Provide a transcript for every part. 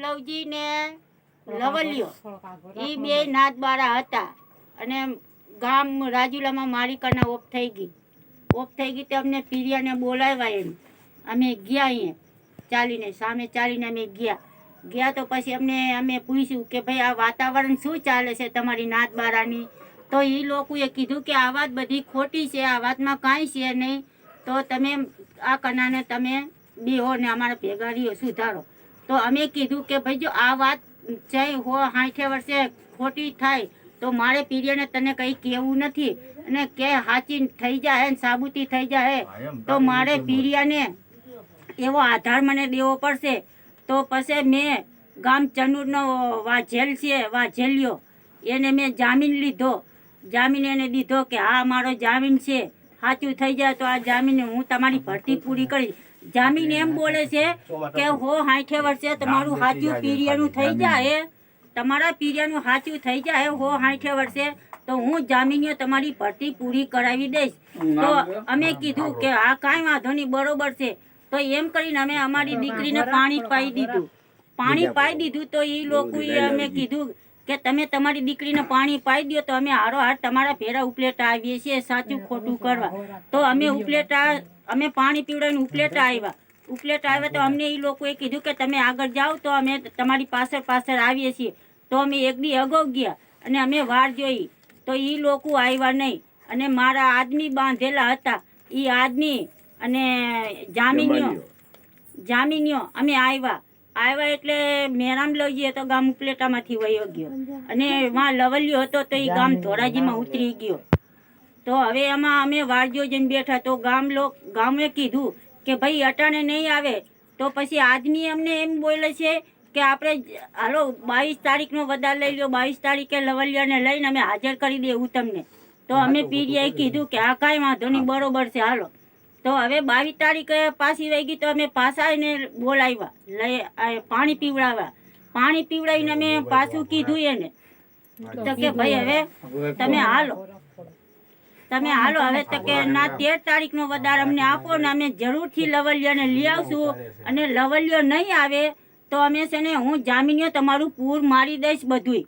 લવજી ને લવલિયો એ બે નાથબારા હતા અને ગામ રાજુલામાં મારીકાના ઓફ થઈ ગઈ તો અમને પીરિયાને બોલાવ્યા એમ અમે ગયા અહીંયા ચાલીને સામે ચાલીને અમે ગયા તો પછી અમે પૂછ્યું કે ભાઈ આ વાતાવરણ શું ચાલે છે તમારી નાથબારાની તો એ લોકોએ કીધું કે આ વાત બધી ખોટી છે આ વાતમાં કાંઈ છે નહીં તો તમે આ કનાને તમે બેહો ને અમારા ભેગા રહ્યો સુધારો તો અમે કીધું કે ભાઈ જો આ વાત 60 વર્ષે ખોટી થાય તો મારે પીરિયડને તને કંઈ કહેવું નથી અને કે સાચી થઈ જાય ને સાબુતી થઈ જાય તો મારે પીરિયાને એવો આધાર મને દેવો પડશે તો પછી મેં ગામ ચનુરનો વાઝેલિયો એને મેં જામીન એને દીધો કે હા મારો જામીન છે સાચું થઈ જાય તો આ જામીન હું તમારી ભરતી પૂરી કરીશ જામીન એમ બોલે છે કે 60 વર્ષે તમારું સાચું પીરિયડનું થઈ જાય તમારા પીરિયડનું સાચું થઈ જાય 60 વર્ષે તો હું જામીનીઓ તમારી ભરતી પૂરી કરાવી દઈશ તો અમે કીધું કે આ કાંઈ વાંધો નહીં બરોબર છે તો એમ કરીને અમે અમારી દીકરીને પાણી પાઈ દીધું તો એ લોકોએ અમે કીધું કે તમે તમારી દીકરીને પાણી પાઈ દો તો અમે હારોહાર તમારા ભેરા ઉપલેટા આવીએ છીએ સાચું ખોટું કરવા તો અમે પાણી પીવડાવીને ઉપલેટા આવ્યા તો અમને એ લોકોએ કીધું કે તમે આગળ જાઓ તો અમે તમારી પાછળ આવીએ છીએ તો અમે એક દી અગાઉ ગયા અને અમે વાર જોઈ તો એ લોકો આવ્યા નહીં અને મારા આદમી બાંધેલા હતા એ આદમી અને જામીનીઓ અમે આવ્યા એટલે મેરામ લઈએ તો ગામ ઉપલેટામાંથી વયો ગયો અને વાં લવલિયો હતો તો એ ગામ ધોરાજીમાં ઉતરી ગયો તો હવે એમાં અમે વારજો જઈને બેઠા તો ગામે કીધું કે ભાઈ અટાણે નહીં આવે તો પછી આદમી અમને એમ બોલે છે કે આપણે હાલો 22 તારીખનો વધાર લઈ લો 22 તારીખે લવલિયાને લઈને અમે હાજર કરી દેવું તમને તો અમે પીરિયાએ કીધું કે આ કાંઈ વાંધો નહીં બરોબર છે હાલો તો હવે 22 તારીખે પાછી વહી ગઈ તો અમે પાછા એને બોલાવ્યા પાણી પીવડાવીને અમે પાછું કીધું એને તો કે ભાઈ હવે તમે હાલો હવે તો કે ના 13 તારીખનો વધાર અમને આપો ને અમે જરૂરથી લવલિયાને લઈ આવશું અને લવલિયો નહીં આવે તો અમે છે ને હું જામીનીઓ તમારું પૂર મારી દઈશ બધુંય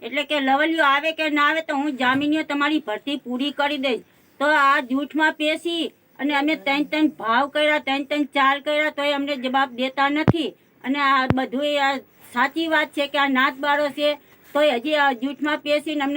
એટલે કે લવલિયો આવે કે ના આવે તો હું જામીનીઓ તમારી ભરતી પૂરી કરી દઈશ તો આ જૂઠમાં પેસી અને અમે 3 ભાવ કર્યા 3 ચાલ કર્યા તોય અમને જવાબ દેતા નથી અને આ બધું આ સાચી વાત છે કે આ નાથબારો છે તોય હજી આ જૂઠમાં પેસીને અમને